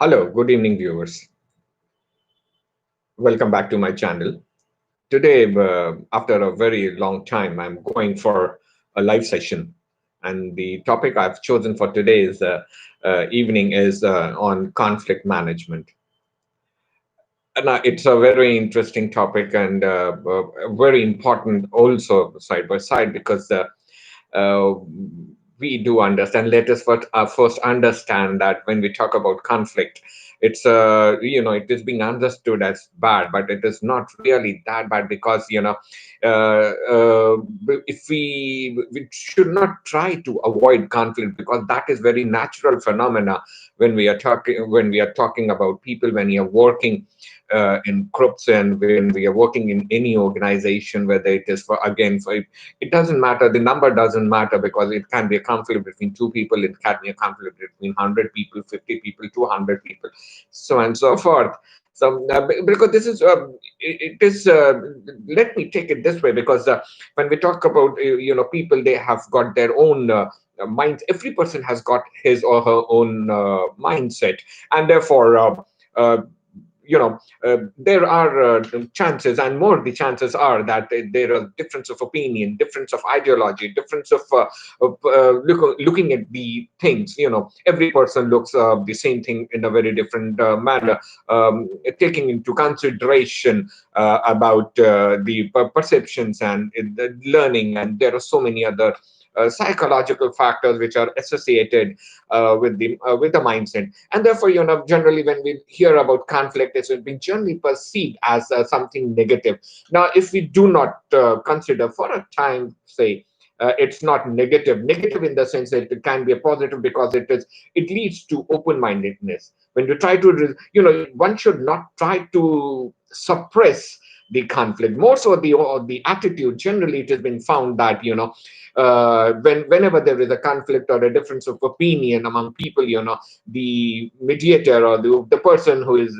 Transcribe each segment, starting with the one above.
Hello, good evening, viewers. Welcome back to my channel. Today, after a very long time, I'm going for a live session, and the topic I've chosen for today's evening is on conflict management. And it's a very interesting topic and very important also side by side because uh, we do understand. Let us first understand that when we talk about conflict, it's it is being understood as bad, but it is not really that bad because uh, uh, if we should not try to avoid conflict because that is very natural phenomena when we are talking about people when you're working in groups and when we are working in any organization, whether it is for again for it doesn't matter. The number doesn't matter because it can be a conflict between two people. It can be a conflict between 100 people, 50 people, 200 people, so on and so forth. So, because this is, it is, let me take it this way because when we talk about, people, they have got their own minds. Every person has got his or her own mindset. And therefore, uh, there are chances, and more the chances are that there are difference of opinion, difference of ideology, difference of looking at the things. Every person looks the same thing in a very different manner, taking into consideration about the perceptions and the learning, and there are so many other psychological factors which are associated with the mindset. And therefore, generally when we hear about conflict, it's been generally perceived as something negative. Now, if we do not consider for a time, say, it's not negative in the sense that it can be a positive because it leads to open-mindedness. When you try to one should not try to suppress the conflict. More so the attitude. Generally, it has been found that whenever there is a conflict or a difference of opinion among people, the mediator or the person who is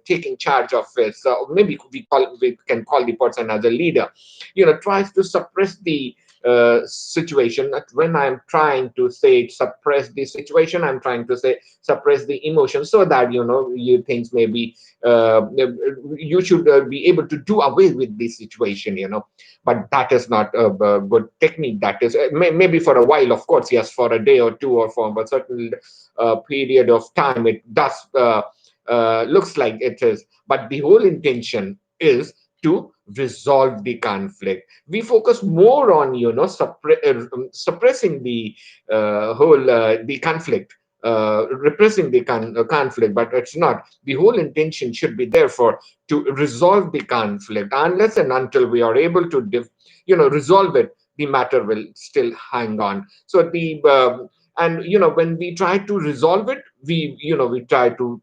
taking charge of it, so maybe we can call the person as a leader, tries to suppress the situation. That when I'm trying to say suppress the situation, I'm trying to say suppress the emotion, so that you things maybe you should be able to do away with this situation. But that is not a good technique. That is maybe for a while, of course, yes, for a day or two, or for a certain period of time, it does looks like it is. But the whole intention is to resolve the conflict. We focus more on suppressing the whole the conflict, repressing the conflict, but it's not. The whole intention should be therefore to resolve the conflict. Unless and until we are able to resolve it, the matter will still hang on. So the and when we try to resolve it, we try to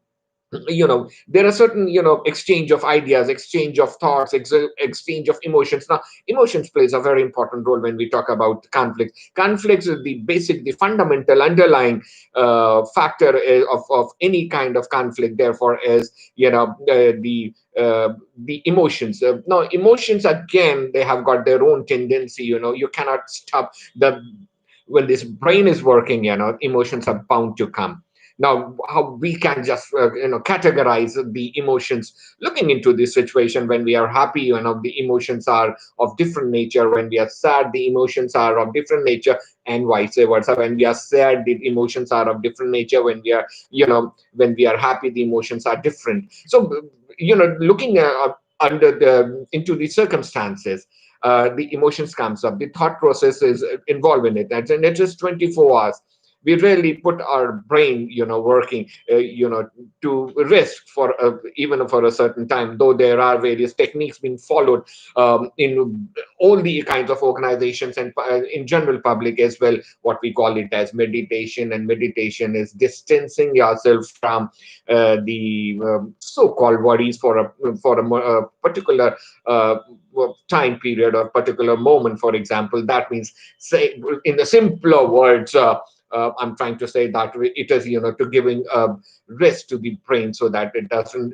there are certain exchange of ideas, exchange of thoughts, exchange of emotions. Now, emotions plays a very important role when we talk about conflicts is the basic, the fundamental underlying factor of any kind of conflict. Therefore, is the emotions. Now, emotions, again, they have got their own tendency. You cannot stop the when this brain is working. Emotions are bound to come. Now, how we can just categorize the emotions looking into this situation. When we are happy, the emotions are of different nature. When we are sad, the emotions are of different nature, and vice versa. When we are sad, the emotions are of different nature. When we are happy, the emotions are different. So looking under the into the circumstances, the emotions comes up, the thought process is involved in it, and it is 24 hours. We really put our brain working to rest for even for a certain time, though there are various techniques being followed in all the kinds of organizations and in general public as well. What we call it as meditation, and meditation is distancing yourself from the so-called worries for a particular time period or particular moment. For example, that means, say, in the simpler words, I'm trying to say that it is to giving rest to the brain, so that it doesn't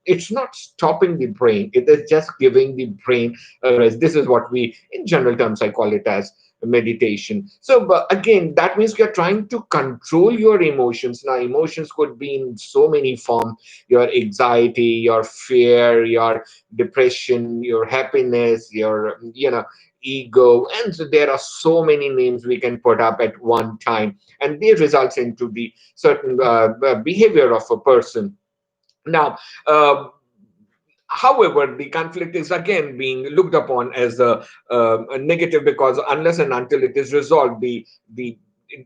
it's not stopping the brain, it is just giving the brain a rest. This is what we, in general terms, I call it as meditation. So but again, that means you're trying to control your emotions. Now emotions could be in so many forms: your anxiety, your fear, your depression, your happiness, your ego. And so there are so many names we can put up at one time, and they results into the certain behavior of a person. Now, however, the conflict is again being looked upon as a negative, because unless and until it is resolved,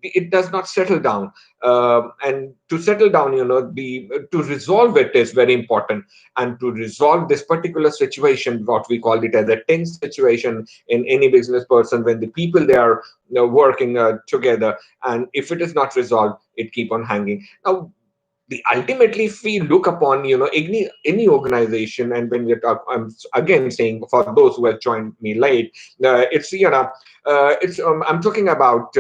it does not settle down. And to settle down, the to resolve it is very important. And to resolve this particular situation, what we call it as a tense situation in any business person, when the people they are working together, and if it is not resolved, it keep on hanging. Now, the ultimately, if we look upon any organization, and when we're I'm again saying for those who have joined me late, it's I'm talking about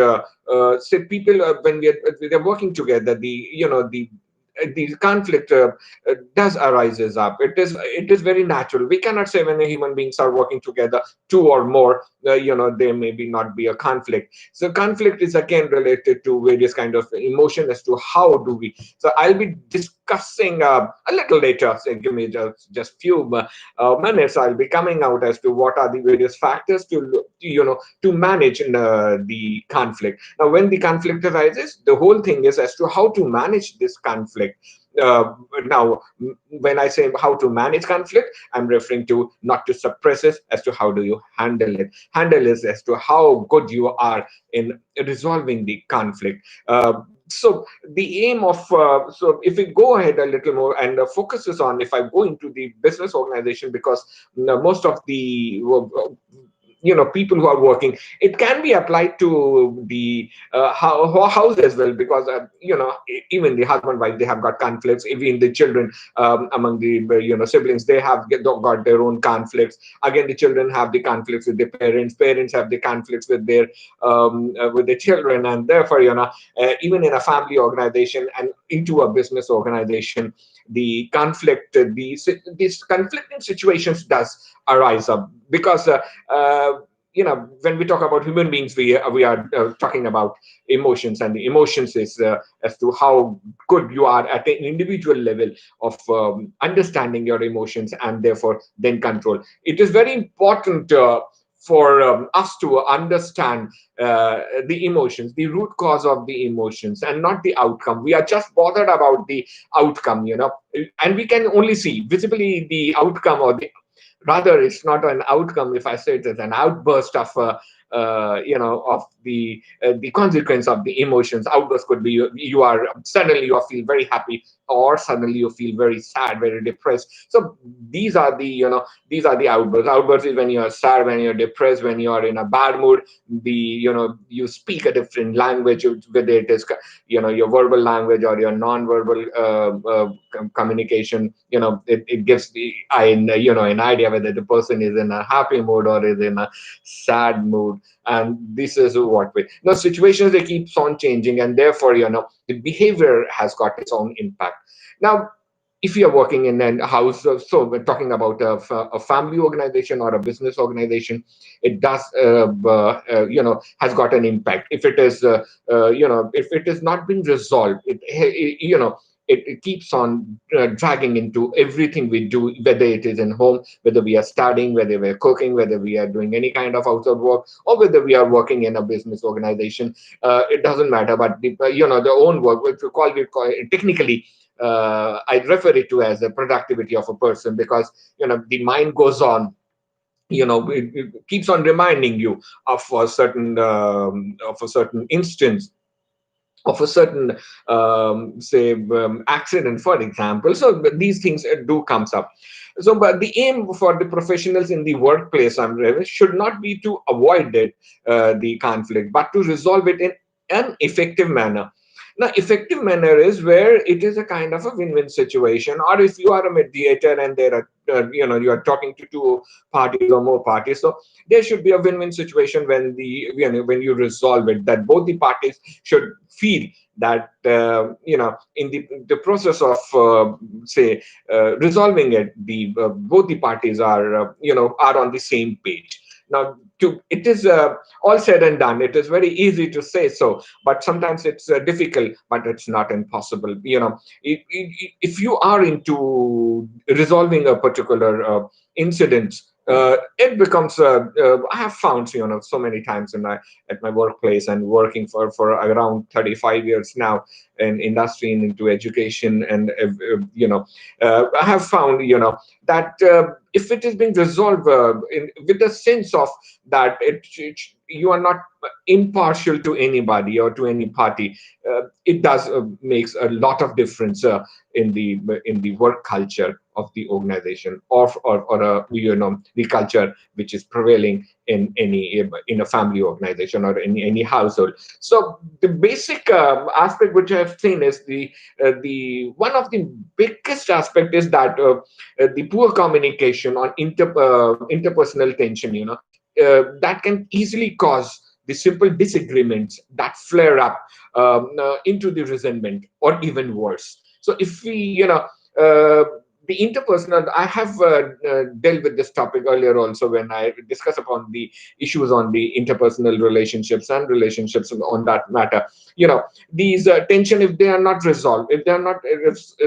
say people, when they're working together, the conflict does arises up. It is very natural. We cannot say when a human beings are working together, two or more, there may be not be a conflict. So conflict is again related to various kind of emotion as to how do we. So I'll be discussing a little later. So give me just few minutes. I'll be coming out as to what are the various factors to manage the conflict. Now, when the conflict arises, the whole thing is as to how to manage this conflict. Now, when I say how to manage conflict, I'm referring to not to suppress it, as to how do you handle it. Handle is as to how good you are in resolving the conflict. So the aim of so if we go ahead a little more and focuses on, if I go into the business organization, because most of the people who are working, it can be applied to the house as well, because even the husband wife, they have got conflicts. Even the children, among the siblings, they have got their own conflicts. Again, the children have the conflicts with their parents have the conflicts with their children. And therefore, even in a family organization and into a business organization, the conflict, these conflicting situations does arise up, because when we talk about human beings, we are talking about emotions, and the emotions is as to how good you are at an individual level of understanding your emotions, and therefore then control. It is very important for us to understand the emotions, the root cause of the emotions, and not the outcome. We are just bothered about the outcome, and we can only see visibly the outcome, or the rather, it's not an outcome. If I say it as an outburst of of the consequence of the emotions. Outburst could be you are suddenly you feel very happy, or suddenly you feel very sad, very depressed. So these are the outbursts. Outbursts is when you are sad, when you're depressed, when you are in a bad mood. You speak a different language, whether it is your verbal language or your non-verbal communication. It gives the an idea whether the person is in a happy mood or is in a sad mood. And this is what we now situations, they keeps on changing, and therefore the behavior has got its own impact. Now, if you're working in a house, so we're talking about a family organization or a business organization, it does has got an impact. If it is if it is not been resolved, it keeps on dragging into everything we do, whether it is in home, whether we are studying, whether we're cooking, whether we are doing any kind of outside work, or whether we are working in a business organization. It doesn't matter, but the own work, which we call it technically, I refer it to as the productivity of a person, because the mind goes on. It keeps on reminding you of a certain instance, of a certain say accident, for example. So these things do comes up. So but the aim for the professionals in the workplace, should not be to avoid it, the conflict, but to resolve it in an effective manner. Now, effective manner is where it is a kind of a win-win situation, or if you are a mediator and there are you are talking to two parties or more parties. So there should be a win-win situation when when you resolve it, that both the parties should feel that in the process of say resolving it, the both the parties are are on the same page. Now, it is all said and done. It is very easy to say so, but sometimes it's difficult, but it's not impossible. If you are into resolving a particular incident, it becomes. I have found, so many times at my workplace, and working for around 35 years now in industry and into education, and I have found, that if it is being resolved with a sense of that you are not impartial to anybody or to any party, it does makes a lot of difference in the work culture of the organization, or the culture which is prevailing in a family organization or in any household. So the basic aspect which I have seen is the one of the biggest aspect is that the poor communication on interpersonal tension, that can easily cause the simple disagreements that flare up into the resentment or even worse. So if we, uh, the interpersonal, I have dealt with this topic earlier also when I discuss upon the issues on the interpersonal relationships and relationships on that matter. These tension, if they are not resolved, if they are not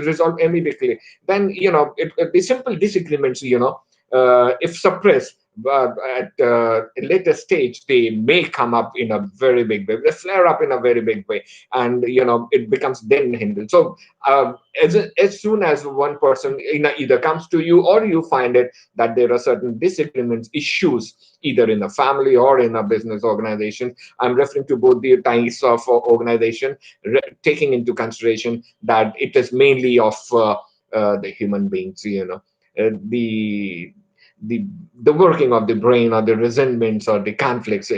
resolved immediately, then the simple disagreements, if suppressed, but at a later stage, they may come up in a very big way. They flare up in a very big way, and it becomes then handled. So as soon as one person either comes to you, or you find it that there are certain disagreements, issues, either in a family or in a business organization. I'm referring to both the types of organization, taking into consideration that it is mainly of the human beings. The the the working of the brain, or the resentments or the conflicts,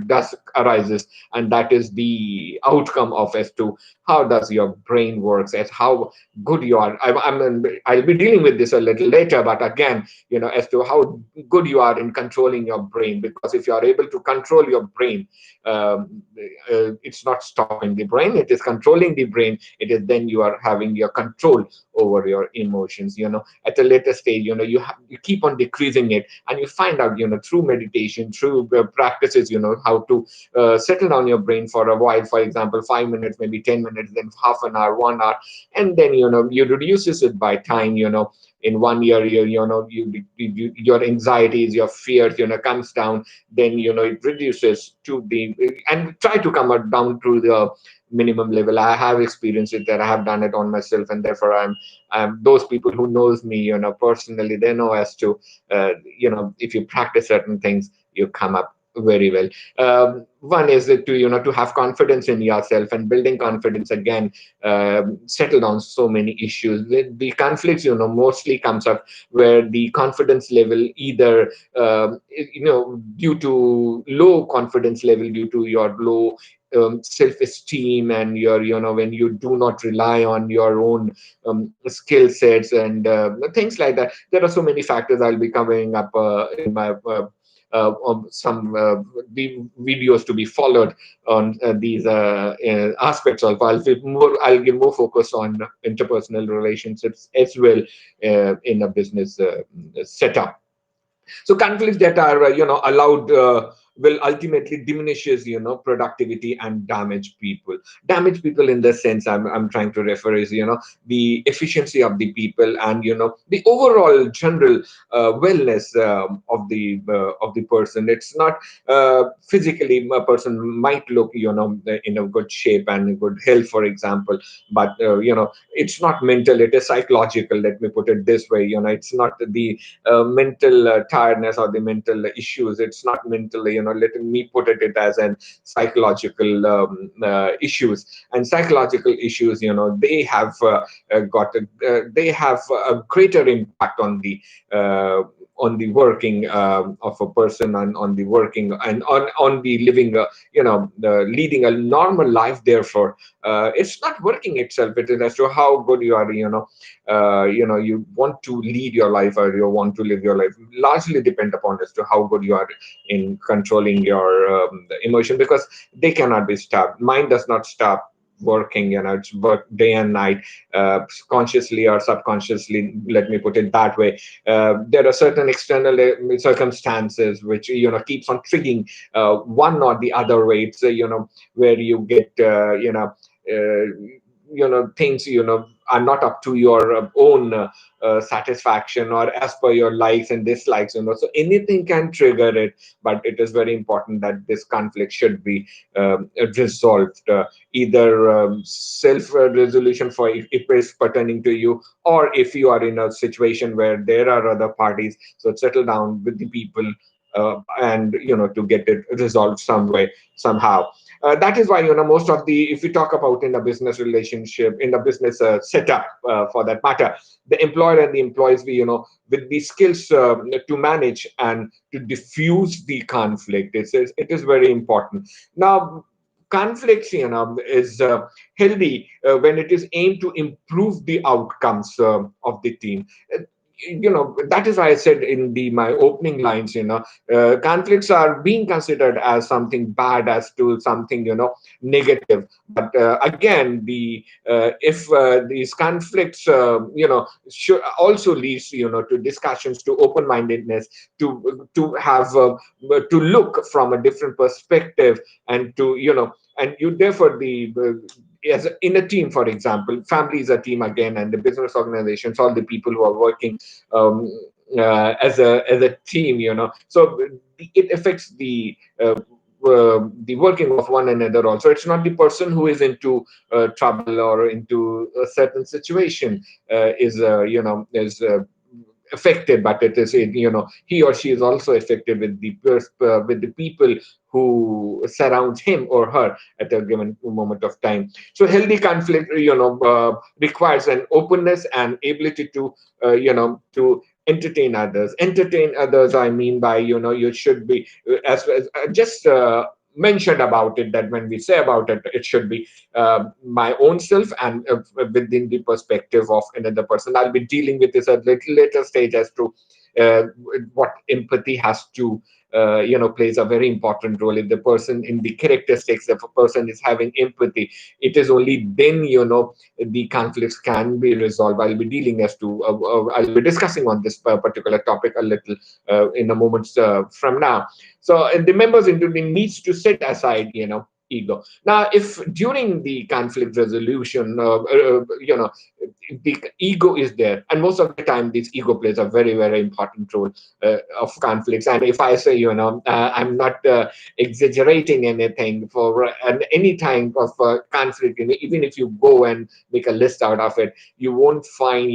does arises, and that is the outcome of as to how does your brain works, as how good you are. I'll be dealing with this a little later, but again, as to how good you are in controlling your brain, because if you are able to control your brain, it's not stopping the brain, it is controlling the brain. It is then you are having your control over your emotions. At a later stage, you keep on decreasing it, and you find out, through meditation, through practices, how to settle down your brain for a while. For example, 5 minutes, maybe 10 minutes, then half an hour, 1 hour, and then you reduces it by time. In 1 year, your anxieties, your fears, comes down. Then it reduces to the, and try to come down to the minimum level. I have experienced it, that I have done it on myself, and therefore I'm those people who knows me, personally, they know as to if you practice certain things, you come up very well. One is that to have confidence in yourself, and building confidence again, settle down so many issues. The conflicts, mostly comes up where the confidence level, either due to low confidence level, due to your low self-esteem, and your when you do not rely on your own skill sets, and things like that. There are so many factors. I'll be covering up in my some the videos to be followed on these aspects of. I'll give more focus on interpersonal relationships as well in a business setup. So conflicts that are allowed will ultimately diminishes productivity, and damage people in the sense I'm trying to refer is the efficiency of the people, and the overall general wellness of the person. It's not physically, a person might look in a good shape and good health, for example, but it's not mental, it is psychological. Let me put it this way. It's not the mental tiredness or the mental issues. It's not mental, let me put it as an psychological issues. And psychological issues, they have a greater impact on the working of a person, and on the working, and on the living, leading a normal life. Therefore, it's not working itself. It is as to how good you are. You want to lead your life, or you want to live your life, largely depend upon as to how good you are in controlling your emotion, because they cannot be stopped. Mind does not stop. working, it's work day and night, consciously or subconsciously, let me put it that way. There are certain external circumstances which keeps on triggering one or the other way. It's where you get things are not up to your own satisfaction or as per your likes and dislikes, so anything can trigger it. But it is very important that this conflict should be resolved, either self resolution for if it is pertaining to you, or if you are in a situation where there are other parties, so settle down with the people, and to get it resolved some way, somehow. That is why most of the, if we talk about in a business relationship, in a business setup, for that matter, the employer and the employees, we with the skills to manage and to diffuse the conflict, it is very important. Now, conflicts is healthy when it is aimed to improve the outcomes of the team. That is why I said in the my opening lines, conflicts are being considered as something bad, as to something negative. But again, the if these conflicts should also leads to discussions, to open mindedness, to have to look from a different perspective, and to and you therefore the as in a team, for example, family is a team again, and the business organizations, all the people who are working um, as a team, so it affects the working of one another also. It's not the person who is into trouble or into a certain situation is affected, but it is he or she is also affected with with the people who surrounds him or her at a given moment of time. So healthy conflict requires an openness and ability to to entertain others. I mean by you should be as just mentioned about it, that when we say about it, it should be my own self, and within the perspective of another person. I'll be dealing with this at a little later stage as to uh, what empathy has to plays a very important role. If the person in the characteristics, if a person is having empathy, it is only then the conflicts can be resolved. I'll be dealing as to I'll be discussing on this particular topic a little in a moment from now. So, and the members into the needs to set aside ego. Now, if during the conflict resolution the ego is there, and most of the time this ego plays a very, very important role of conflicts. And if I say I'm not exaggerating anything for any type of conflict, even if you go and make a list out of it, you won't find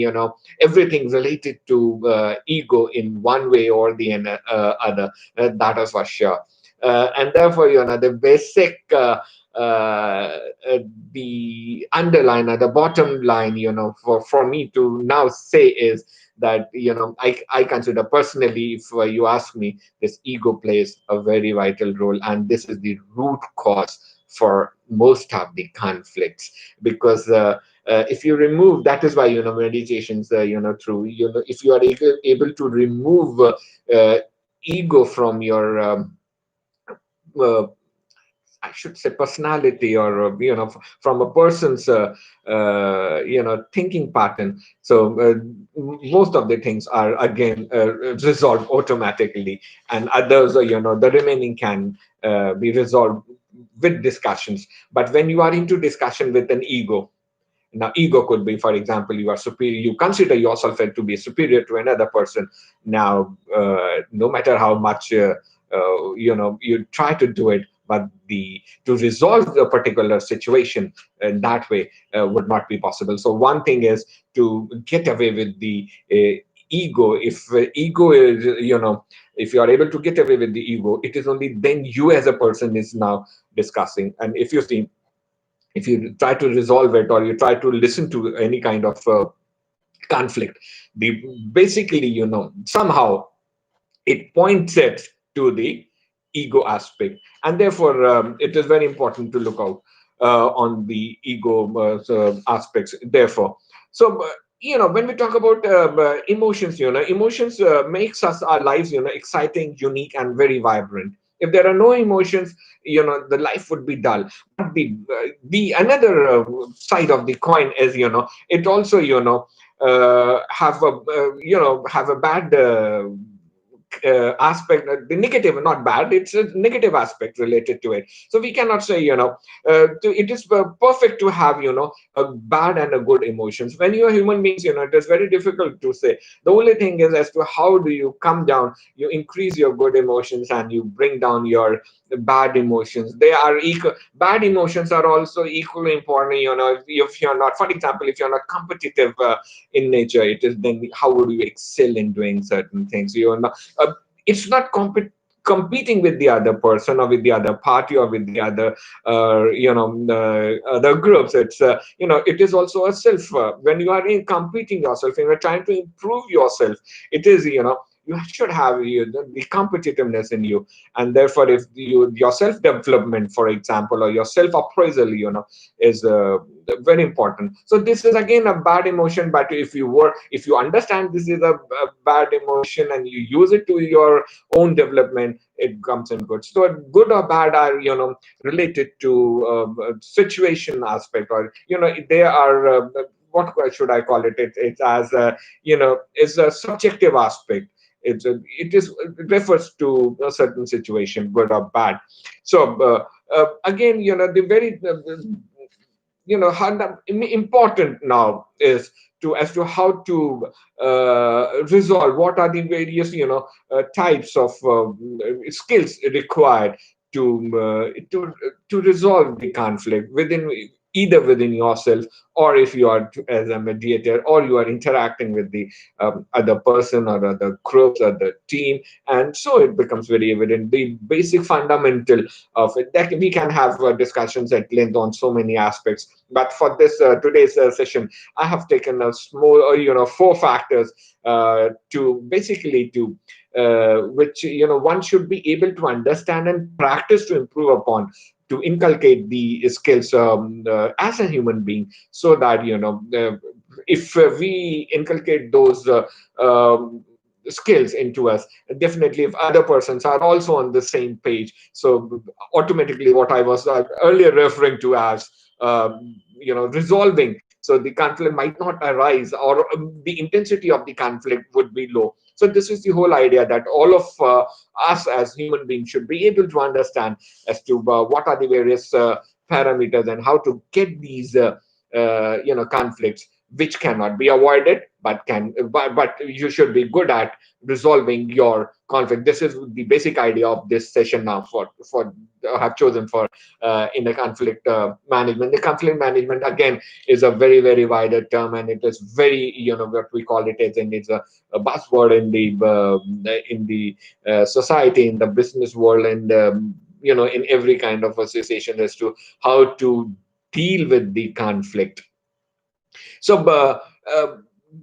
everything related to ego in one way or the other. That is for sure. And therefore, the basic the underline or the bottom line, for me to now say is that I consider personally, if you ask me, this ego plays a very vital role, and this is the root cause for most of the conflicts. Because if you remove, that is why meditations through if you are able to remove ego from your uh, I should say personality, or from a person's thinking pattern. So most of the things are again resolved automatically, and others, the remaining can be resolved with discussions. But when you are into discussion with an ego, now ego could be, for example, you are superior, you consider yourself to be superior to another person. Now, no matter how much you try to do it, but the to resolve the particular situation in that way would not be possible. So one thing is to get away with the ego. If ego is if you are able to get away with the ego, it is only then you as a person is now discussing. And if you see, if you try to resolve it, or you try to listen to any kind of conflict, the basically somehow it points it to the ego aspect. And therefore it is very important to look out on the ego aspects, therefore. So when we talk about emotions, emotions makes us our lives exciting, unique, and very vibrant. If there are no emotions, the life would be dull. But the another side of the coin is, it also, have a bad aspect, the negative, not bad, it's a negative aspect related to it. So we cannot say, it is perfect to have, a bad and a good emotions. When you are human beings, it is very difficult to say. The only thing is as to how do you come down, you increase your good emotions and you bring down your bad emotions. They are equal. Bad emotions are also equally important. If you're not, for example, if you're not competitive in nature, it is then how would you excel in doing certain things? It's not competing with the other person or with the other party or with the other other groups. It's it is also a self, when you are in competing yourself and you're trying to improve yourself, it is, you should have the competitiveness in you. And therefore, if your self development, for example, or your self appraisal, is very important. So this is again a bad emotion, but if you understand this is a bad emotion and you use it to your own development, it comes in good. So good or bad are, related to situation aspect, or they are what should I call it? It's as is a subjective aspect. It refers to a certain situation, good or bad. So again, the very how important now is to as to how to resolve, what are the various types of skills required to resolve the conflict within, either within yourself, or if you are as a mediator, or you are interacting with the other person or other groups or the team. And so it becomes very evident the basic fundamental of it. That we can have discussions at length on so many aspects, but for this today's session, I have taken a small, four factors to basically to which one should be able to understand and practice to improve upon, to inculcate the skills as a human being, so that if we inculcate those skills into us, definitely if other persons are also on the same page, so automatically what I was earlier referring to as resolving, so the conflict might not arise, or the intensity of the conflict would be low. So this is the whole idea, that all of us as human beings should be able to understand as to what are the various parameters and how to get these conflicts, which cannot be avoided, but you should be good at resolving your conflict. This is the basic idea of this session now, for have chosen for in the conflict management. The conflict management again is a very, very wider term, and it is very, what we call it is, and it's a buzzword in the society, in the business world, and in every kind of association, as to how to deal with the conflict. So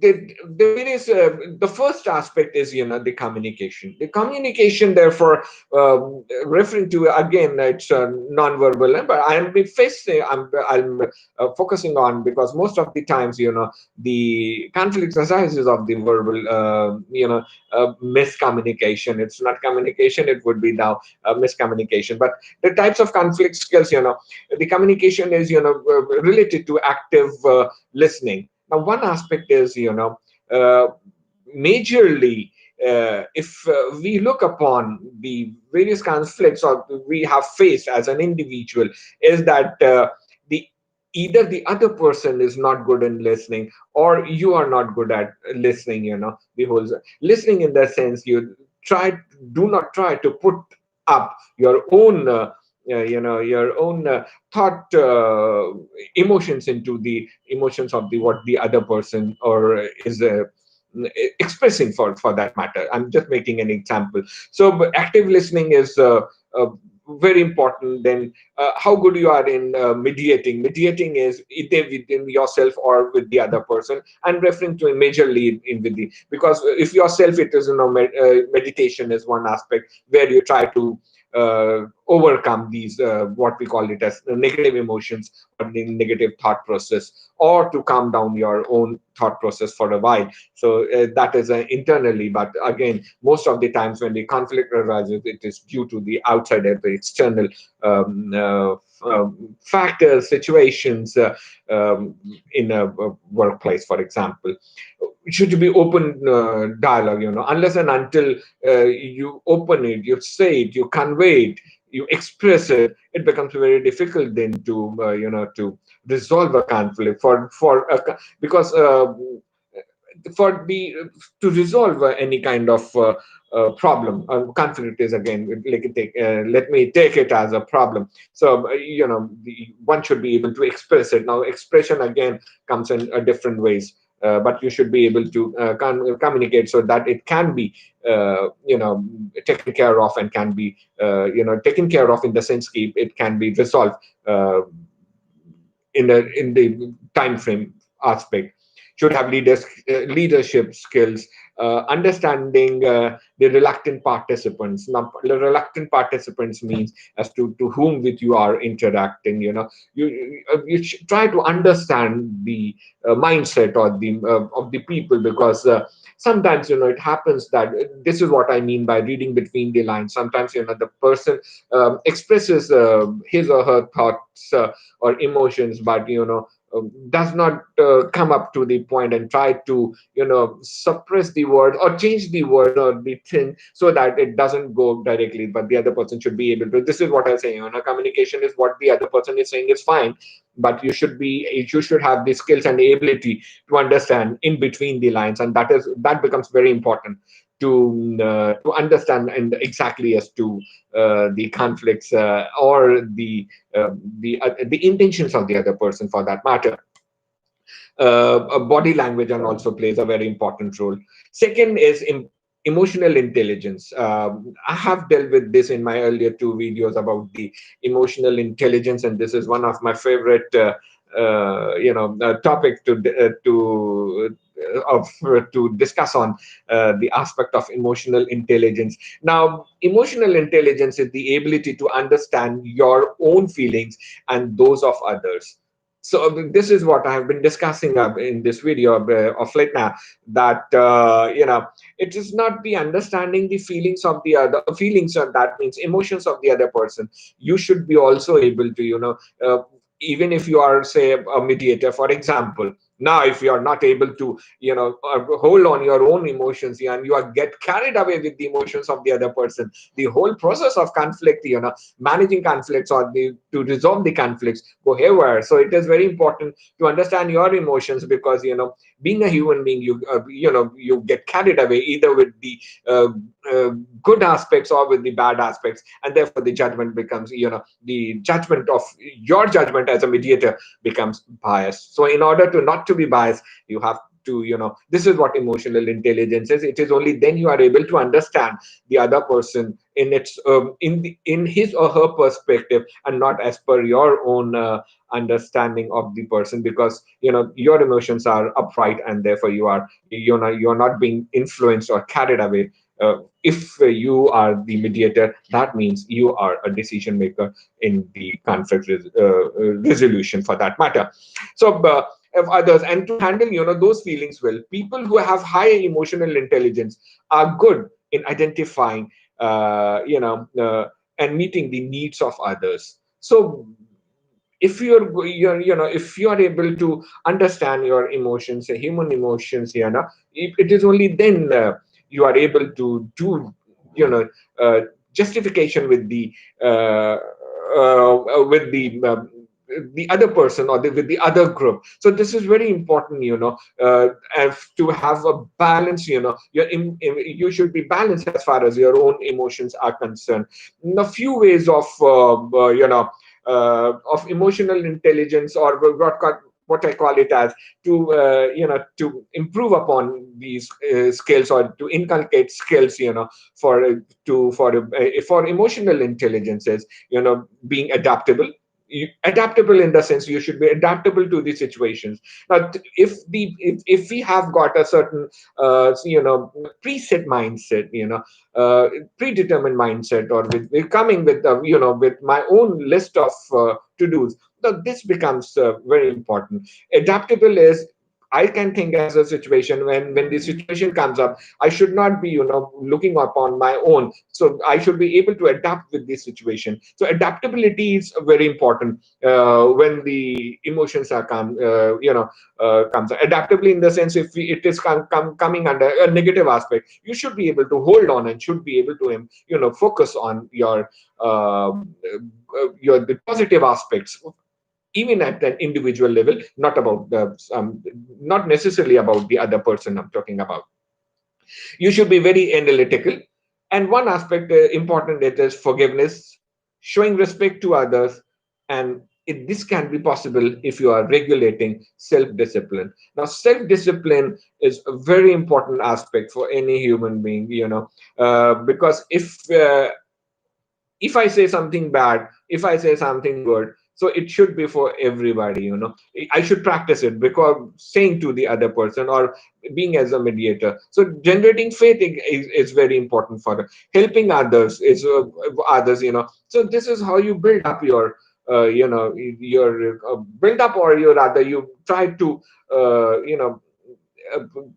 the various the first aspect is the communication. The communication, therefore, referring to, again, it's non-verbal, but I'm focusing on, because most of the times the conflict arises of the verbal miscommunication. It's not communication, it would be now miscommunication. But the types of conflict skills, the communication is related to active listening. Now, one aspect is, majorly, if we look upon the various conflicts or we have faced as an individual, is that the either the other person is not good in listening, or you are not good at listening. The whole listening, in that sense, do not try to put up your own your own thought emotions into the emotions of the what the other person or is expressing, for that matter. I'm just making an example. So active listening is very important. Then how good you are in mediating is either within yourself or with the other person. And referring to a majorly in with the, because if yourself, it is meditation is one aspect where you try to overcome these what we call it as negative emotions or the negative thought process, or to calm down your own thought process for a while. So that is internally, but again, most of the times when the conflict arises, it is due to the outside, the external factors, situations, in a workplace, for example. It should be open dialogue, unless and until you open it, you say it, you convey it, you express it, it becomes very difficult then to to resolve a conflict because for the to resolve any kind of problem. Conflict is, again, let me take it as a problem. So one should be able to express it. Now expression again comes in different ways, but you should be able to communicate so that it can be taken care of, and can be taken care of in the sense that it can be resolved uh, in the time frame aspect. Should have leadership skills, understanding the reluctant participants. Now the reluctant participants means as to whom with you are interacting. You should try to understand the mindset or the of the people, because sometimes it happens that this is what I mean by reading between the lines. Sometimes the person expresses his or her thoughts or emotions, but does not come up to the point and try to suppress the word or change the word or the thing so that it doesn't go directly, but the other person should be able to. This is what I say, communication is what the other person is saying is fine, but you should have the skills and the ability to understand in between the lines, and that becomes very important to understand and exactly as to the conflicts or the intentions of the other person, for that matter. Body language and also plays a very important role. Second is emotional intelligence. I have dealt with this in my earlier two videos about the emotional intelligence, and this is one of my favorite topic to discuss on the aspect of emotional intelligence. Now, emotional intelligence is the ability to understand your own feelings and those of others. So this is what I have been discussing in this video of late now, that it is not the understanding the feelings of the other feelings, or that means emotions of the other person. You should be also able to even if you are, say, a mediator, for example. Now if you are not able to hold on your own emotions, and you are get carried away with the emotions of the other person, the whole process of conflict, managing conflicts, or to resolve the conflicts, go haywire. So it is very important to understand your emotions, because being a human being, you get carried away either with the uh, uh, good aspects or with the bad aspects, and therefore the judgment becomes, the judgment of your judgment as a mediator becomes biased. So in order to not to be biased, you have to, this is what emotional intelligence is. It is only then you are able to understand the other person in its in his or her perspective, and not as per your own understanding of the person, because your emotions are upright, and therefore you're not being influenced or carried away. If you are the mediator, that means you are a decision maker in the conflict resolution, for that matter. So of others, and to handle those feelings well, people who have high emotional intelligence are good in identifying and meeting the needs of others. So if you're if you are able to understand your emotions, human emotions, it is only then you are able to do you know justification uh, with the other person, or with the other group. So this is very important, to have a balance. You should be balanced as far as your own emotions are concerned. A few ways of emotional intelligence, or what I call it as, to improve upon these skills, or to inculcate skills, for emotional intelligence is, being adaptable. adaptable in the sense you should be adaptable to the situations. Now if we have got a certain preset mindset, predetermined mindset, or we're coming with with my own list of to do's. Now this becomes very important. Adaptable is, I can think as a situation, when the situation comes up, I should not be looking upon my own. So I should be able to adapt with this situation. So adaptability is very important when the emotions are comes adaptably, in the sense, if it is coming under a negative aspect, you should be able to hold on and should be able to focus on the positive aspects, even at an individual level, not about not necessarily about the other person I'm talking about. You should be very analytical. And one aspect important, it is forgiveness, showing respect to others. And this can be possible if you are regulating self-discipline. Now, self-discipline is a very important aspect for any human being, because if I say something bad, if I say something good, so it should be for everybody. I should practice it, because saying to the other person, or being as a mediator. So generating faith is very important for helping others. Is others. So this is how you build up your your build up, or you rather you try to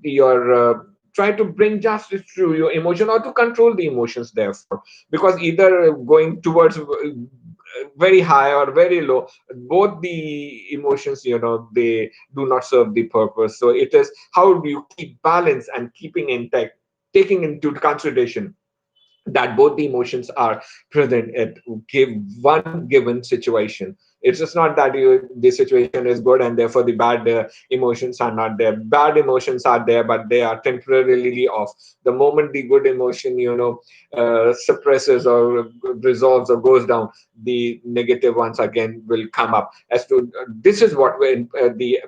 your try to bring justice to your emotion, or to control the emotions, therefore, because either going towards very high or very low, both the emotions, they do not serve the purpose. So it is, how do you keep balance and keeping intact, taking into consideration that both the emotions are present at give one given situation. It's just not that the situation is good and therefore the bad emotions are not there. Bad emotions are there, but they are temporarily off. The moment the good emotion suppresses or resolves or goes down, the negative ones again will come up. As to this is what when the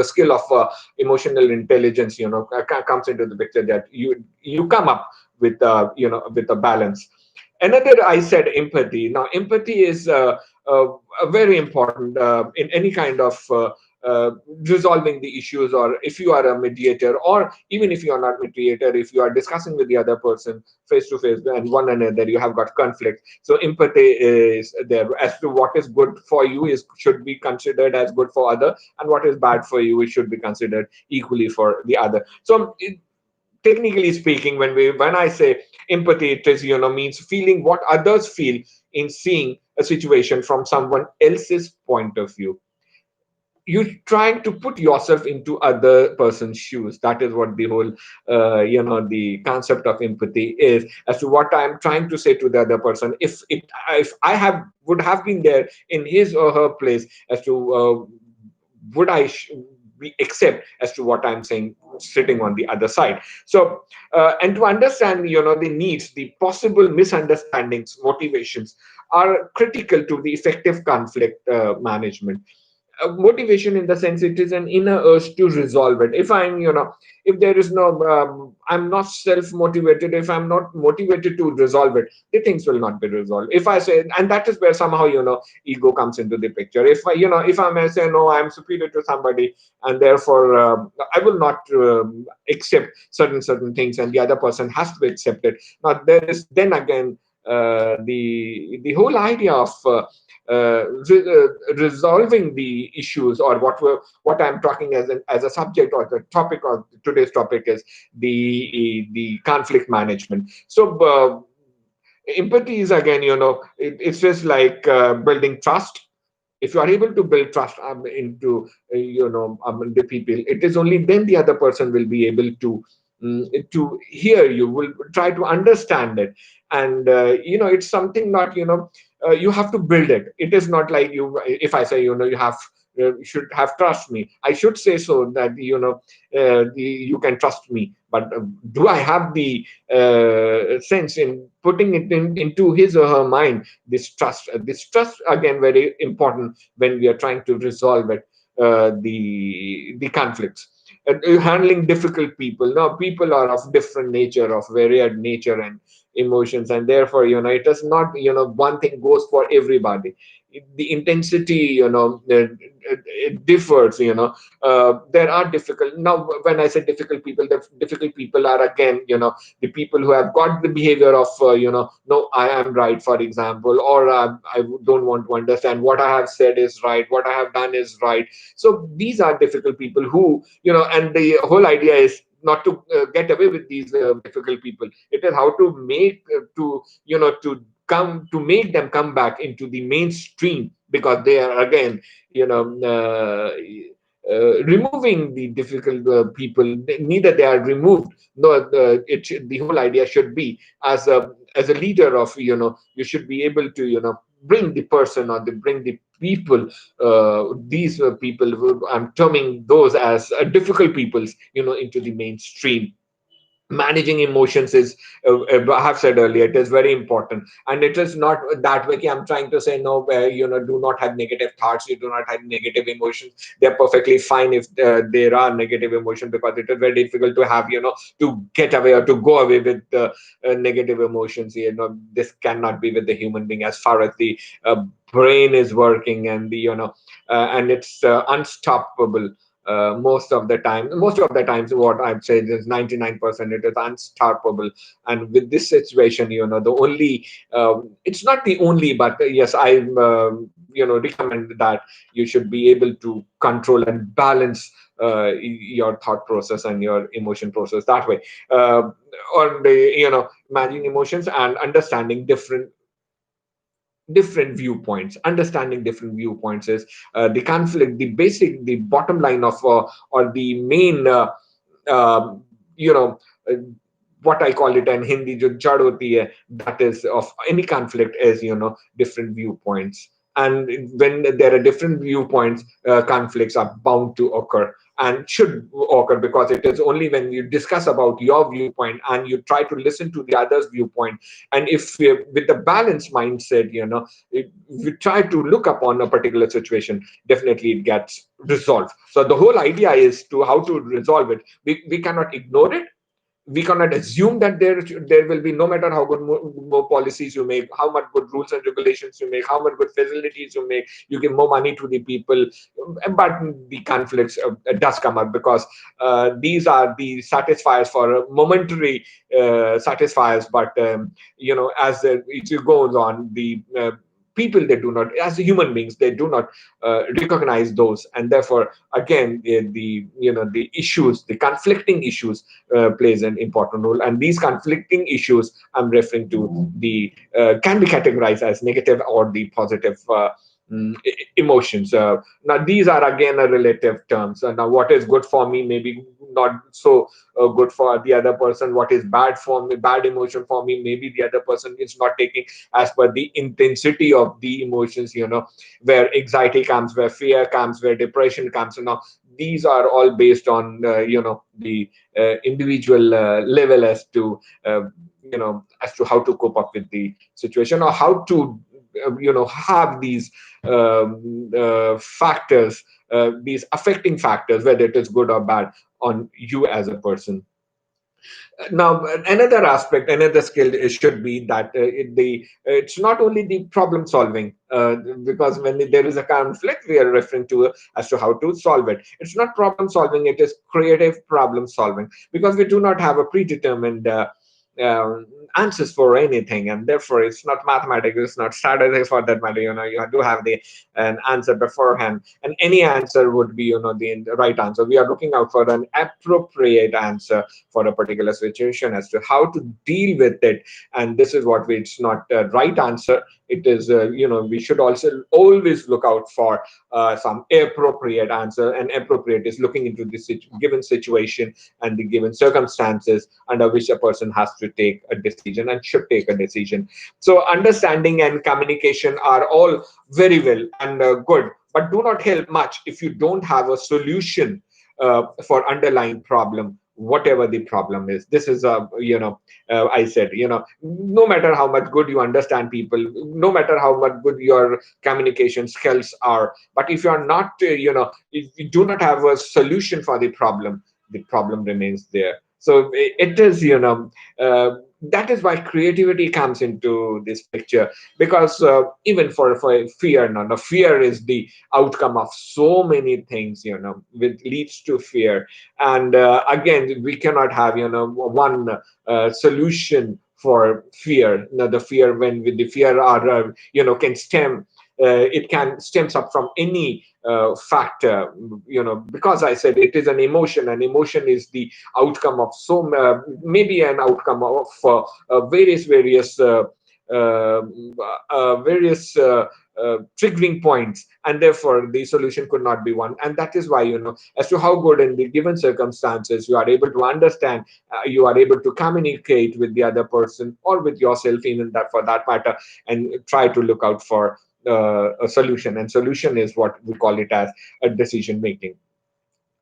skill of emotional intelligence comes into the picture, that you come up with with a balance. Another, I said, empathy. Now empathy is very important in any kind of resolving the issues, or if you are a mediator, or even if you are not mediator, if you are discussing with the other person face to face and one another, you have got conflict. So empathy is there. As to what is good for you is should be considered as good for other, and what is bad for you, it should be considered equally for the other. So technically speaking, when I say empathy, it is means feeling what others feel in seeing a situation from someone else's point of view. You trying to put yourself into other person's shoes. That is what the whole the concept of empathy is, as to what I'm trying to say to the other person. If I have would have been there in his or her place, as to would we accept as to what I'm saying, sitting on the other side. So and to understand the needs, the possible misunderstandings, motivations are critical to the effective conflict management. Motivation, in the sense, it is an inner urge to resolve it. If I'm if there is no I'm not self motivated, if I'm not motivated to resolve it, the things will not be resolved. If I say, and that is where somehow ego comes into the picture. If I if I may say, no, I'm superior to somebody, and therefore I will not accept certain things, and the other person has to accept it. Now there is then again the whole idea of resolving the issues, or what I'm talking as a subject, or the topic of today's topic is the conflict management. So empathy is again, it's just like building trust. If you are able to build trust into the people, it is only then the other person will be able to hear you, will try to understand it. And it's something not you have to build it. It is not like if I say you have should have trust me, I should say so that you can trust me. But do I have the sense in putting it into his or her mind, this trust again very important when we are trying to resolve it, the conflicts. Handling difficult people. Now people are of different nature, of varied nature, and emotions, and therefore, it is not, one thing goes for everybody. The intensity, it differs. There are difficult, now when I say difficult people, the difficult people are, again, the people who have got the behavior of, no, I am right, for example, or I don't want to understand, what I have said is right, what I have done is right. So these are difficult people who, and the whole idea is not to get away with these difficult people. It is how to make to to come to make them come back into the mainstream, because they are, again, removing the difficult people. Neither they are removed, no. The whole idea should be, as a leader of, you should be able to, bring the person, or bring the people, these people who I'm terming those as difficult peoples, into the mainstream. Managing emotions is, I have said earlier, it is very important. And it is not that way, I'm trying to say, no, do not have negative thoughts, you do not have negative emotions. They're perfectly fine if there are negative emotions, because it is very difficult to have, to get away or to go away with negative emotions. This cannot be with the human being, as far as the brain is working, and the, and it's unstoppable. Most of the times, what I'd say is 99%, it is unstoppable. And with this situation, the only, it's not the only, but yes, I recommend that you should be able to control and balance your thought process and your emotion process that way. Or the, managing emotions and understanding different viewpoints. Understanding different viewpoints is the conflict, the bottom line of, or the main, um, you know uh, what I call it in Hindi, jo jad hoti hai, that is of any conflict, is, different viewpoints. And when there are different viewpoints, conflicts are bound to occur, and should occur, because it is only when you discuss about your viewpoint and you try to listen to the other's viewpoint, and if with the balanced mindset, if you try to look upon a particular situation, definitely it gets resolved. So the whole idea is to how to resolve it. We cannot ignore it. We cannot assume that there will be, no matter how good more policies you make, how much good rules and regulations you make, how much good facilities you make, you give more money to the people, but the conflicts does come up, because these are the satisfiers for momentary satisfiers. But as it goes on, the people, they do not, as human beings, they do not recognize those, and therefore, again, the issues, the conflicting issues, plays an important role. And these conflicting issues I'm referring to, the can be categorized as negative or the positive emotions. Now these are, again, a relative terms. Now what is good for me may be not so good for the other person. What is bad for me, bad emotion for me, maybe the other person is not taking as per the intensity of the emotions. Where anxiety comes, where fear comes, where depression comes. Now these are all based on the individual level, as to how to cope up with the situation, or how to have these factors, these affecting factors, whether it is good or bad, on you as a person. Now, another aspect, another skill should be that it's not only the problem solving, because when there is a conflict, we are referring to as to how to solve it. It's not problem solving; it is creative problem solving, because we do not have a predetermined uh, answers for anything, and therefore it's not mathematics, it's not statistics for that matter. You do have the an answer beforehand, and any answer would be the right answer. We are looking out for an appropriate answer for a particular situation, as to how to deal with it. And this is what it's not a right answer. It is, we should also always look out for some appropriate answer. And appropriate is looking into the given situation and the given circumstances under which a person has to take a decision and should take a decision. So understanding and communication are all very well and good, but do not help much if you don't have a solution for underlying problem, whatever the problem is. This is I said, no matter how much good you understand people, no matter how much good your communication skills are, but if you are not if you do not have a solution for the problem remains there. So it is, that is why creativity comes into this picture, because even for fear, no, fear is the outcome of so many things, which leads to fear. And again, we cannot have, one solution for fear. The fear, when with the fear are, can stem, it can stems up from any factor, because I said it is an emotion, and emotion is the outcome of maybe an outcome of uh, various triggering points, and therefore the solution could not be one. And that is why, as to how good in the given circumstances you are able to understand, you are able to communicate with the other person or with yourself, even that for that matter, and try to look out for a solution. And solution is what we call it as a decision making.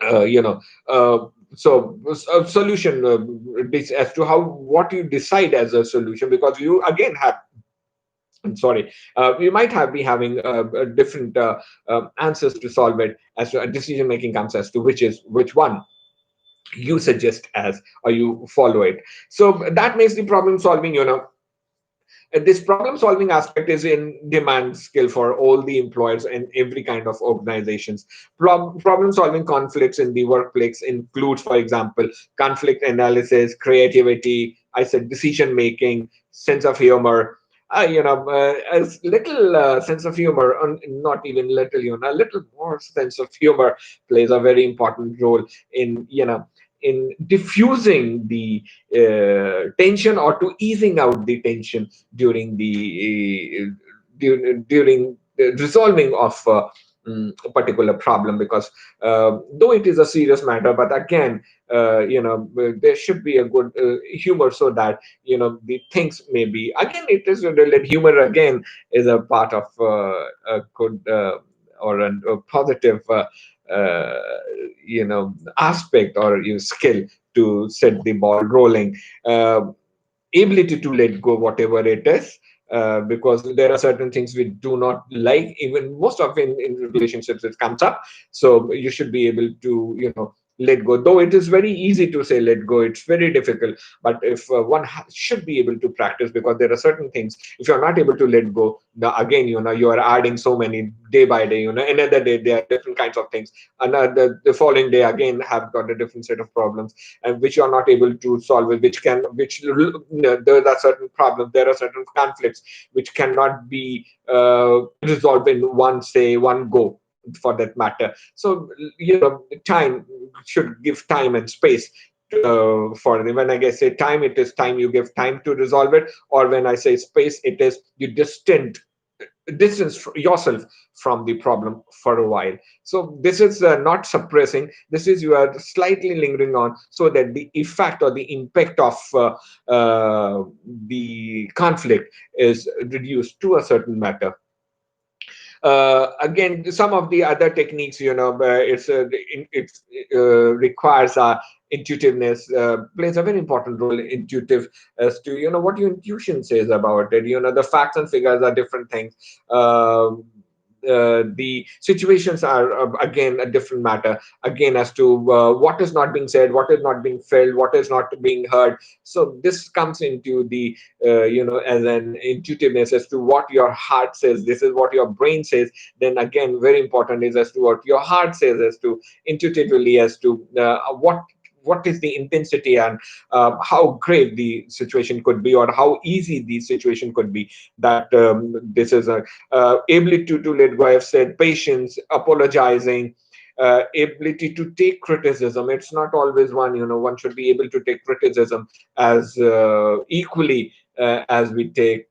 uh, you know uh, so a solution, as to how what you decide as a solution, because you again have, I'm sorry, you might have be having different answers to solve it. As to decision making comes as to which one you suggest as, or you follow it. So that makes the problem solving, this problem solving aspect is in demand skill for all the employers and every kind of organizations. Problem solving conflicts in the workplace includes, for example, conflict analysis, creativity, I said decision making, sense of humor. As little sense of humor, not even little, a little more sense of humor plays a very important role in, in diffusing the tension, or to easing out the tension during during the resolving of a particular problem. Because though it is a serious matter, but again, there should be a good humor, so that the things may be, again, it is related. Humor again is a part of a good a positive uh, aspect, or skill to set the ball rolling. uh, Ability to let go whatever it is, because there are certain things we do not like, even most of in relationships it comes up. So you should be able to, let go. Though it is very easy to say let go, it's very difficult. But if should be able to practice, because there are certain things, if you're not able to let go, again, you are adding so many day by day. Another day there are different kinds of things, another the following day again have got a different set of problems, and which you are not able to solve it, there are certain problems, there are certain conflicts which cannot be resolved in one go, for that matter. So time should give time and space for them. When I say time, it is time, you give time to resolve it. Or when I say space, it is you distance yourself from the problem for a while. So this is not suppressing, this is you are slightly lingering on, so that the effect or the impact of the conflict is reduced to a certain matter. Again, some of the other techniques, requires intuitiveness, plays a very important role. Intuitive, as to what your intuition says about it. The facts and figures are different things. The situations are, again, a different matter, again, as to what is not being said, what is not being felt, what is not being heard. So this comes into the as an intuitiveness, as to what your heart says, this is what your brain says. Then again, very important is as to what your heart says, as to intuitively, as to what is the intensity, and how grave the situation could be, or how easy the situation could be. That this is a ability to let go. I've said patience, apologizing, ability to take criticism. It's not always one. One should be able to take criticism as equally as we take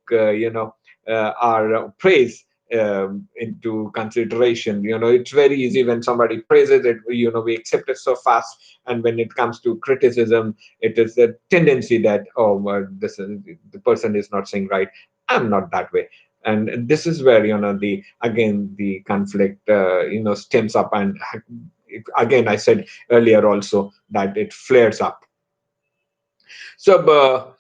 our praise into consideration. It's very easy when somebody praises it, we accept it so fast. And when it comes to criticism, it is a tendency that, oh, well, this is, the person is not saying right, I'm not that way. And this is where the again the conflict stems up. And again, I said earlier also that it flares up. So,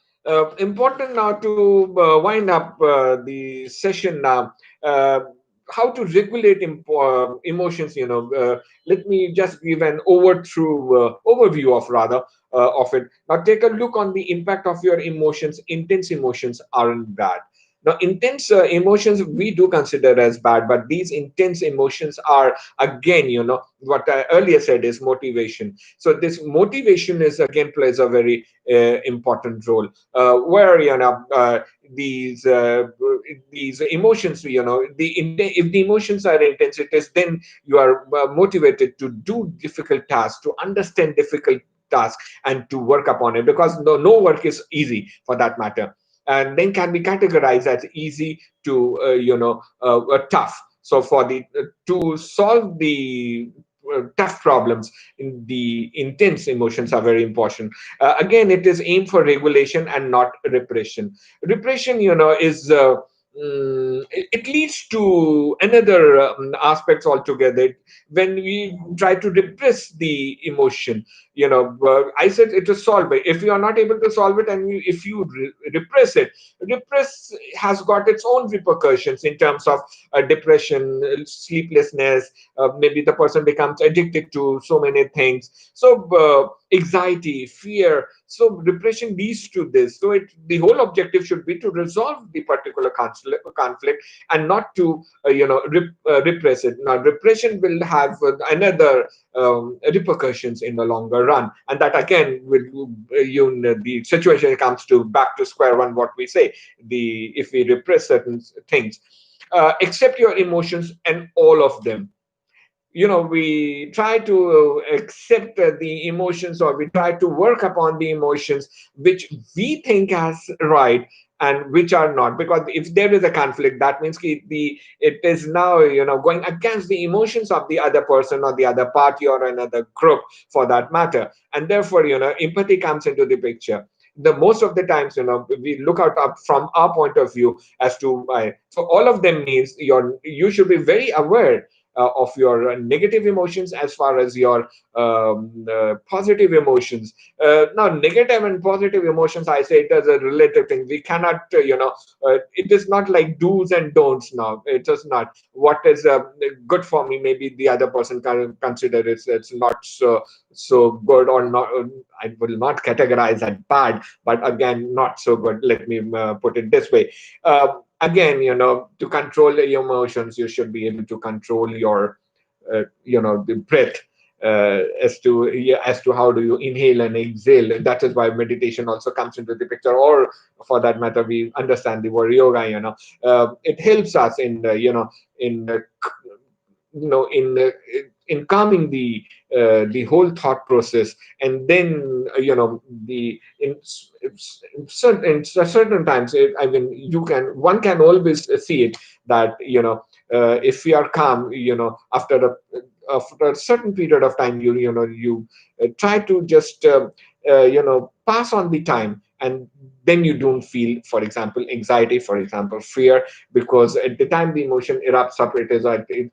important now to wind up the session now. how to regulate emotions. Let me just give an overview of rather of it. Now take a look on the impact of your emotions. Intense emotions aren't bad. Now intense emotions we do consider as bad, but these intense emotions are, again, what I earlier said is motivation. So this motivation is again plays a very important role, where these uh, these emotions, if the emotions are intense, it is then you are motivated to do difficult tasks, to understand difficult tasks, and to work upon it, because no work is easy for that matter, and then can be categorized as easy to tough. So for the to solve the tough problems, in the intense emotions are very important. Again, it is aimed for regulation and not repression. Repression, is it leads to another aspects altogether. When we try to repress the emotion, I said it is solvable. If you are not able to solve it, and if you repress it, repress has got its own repercussions in terms of depression, sleeplessness. Maybe the person becomes addicted to so many things. So anxiety, fear. So repression leads to this. So the whole objective should be to resolve the particular conflict, and not to repress it. Now repression will have another repercussions in the longer run, and that again will the situation comes to back to square one. What we say, the if we repress certain things, accept your emotions and all of them. We try to accept the emotions, or we try to work upon the emotions which we think as right and which are not, because if there is a conflict, that means it is now going against the emotions of the other person or the other party or another group for that matter, and therefore empathy comes into the picture. The most of the times, we look out up from our point of view as to why. So all of them means you should be very aware of your negative emotions as far as your positive emotions. Now, negative and positive emotions, I say it as a relative thing. We cannot, it is not like do's and don'ts now. It is not. What is good for me, maybe the other person can consider it's not so good, or not. I will not categorize that bad, but again, not so good. Let me put it this way. Again, to control your emotions, you should be able to control your the breath, as to how do you inhale and exhale. That is why meditation also comes into the picture, or for that matter, we understand the word yoga. It helps us in in in calming the whole thought process. And then the in certain times, I mean, one can always see it, that if we are calm, after a certain period of time, you try to just pass on the time, and then you don't feel, for example, anxiety, for example, fear, because at the time the emotion erupts up, it is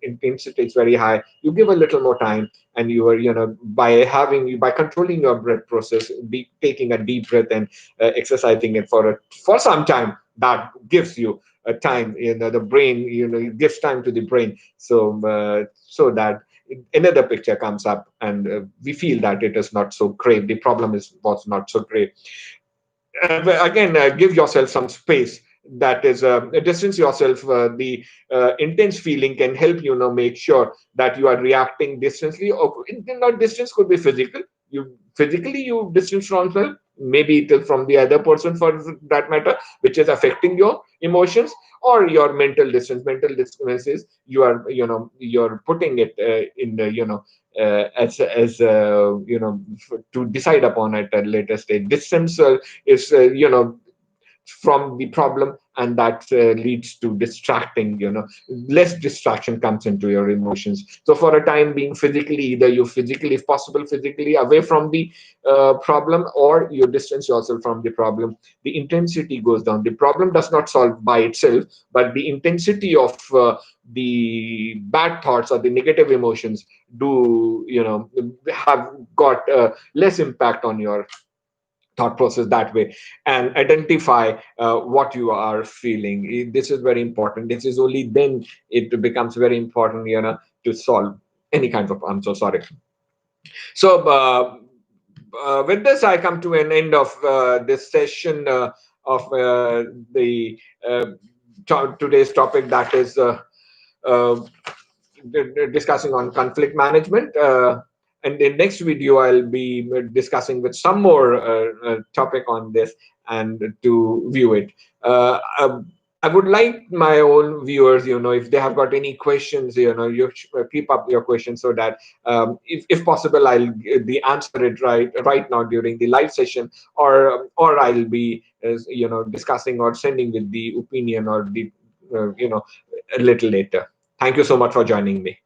intensity is very high. You give a little more time, and you are by controlling your breath process, taking a deep breath, and exercising it for some time, that gives you a time, the brain, it gives time to the brain, so that another picture comes up, and we feel that it is not so great, the problem was not so great. Again, give yourself some space. That is, distance yourself. The intense feeling can help make sure that you are reacting distantly, or not distance could be physical. You physically you distance from yourself, maybe it is from the other person for that matter, which is affecting your emotions, or your mental distance is you're putting it in the as to decide upon at a later stage. Distance is from the problem, and that leads to distracting. Less distraction comes into your emotions. So for a time being, physically, either you physically, if possible, physically away from the problem, or you distance yourself from the problem. The intensity goes down. The problem does not solve by itself, but the intensity of the bad thoughts or the negative emotions do have got less impact on your thought process that way, and identify what you are feeling. This is very important. This is only then it becomes very important, to solve any kind of, I'm so sorry. So with this, I come to an end of this session of the uh, today's topic, that is uh, discussing on conflict management. And in next video, I'll be discussing with some more topic on this, and to view it. I would like my own viewers, if they have got any questions, you keep up your questions, so that if possible, I'll the answer it right now during the live session, or I'll be discussing or sending with the opinion, or the a little later. Thank you so much for joining me.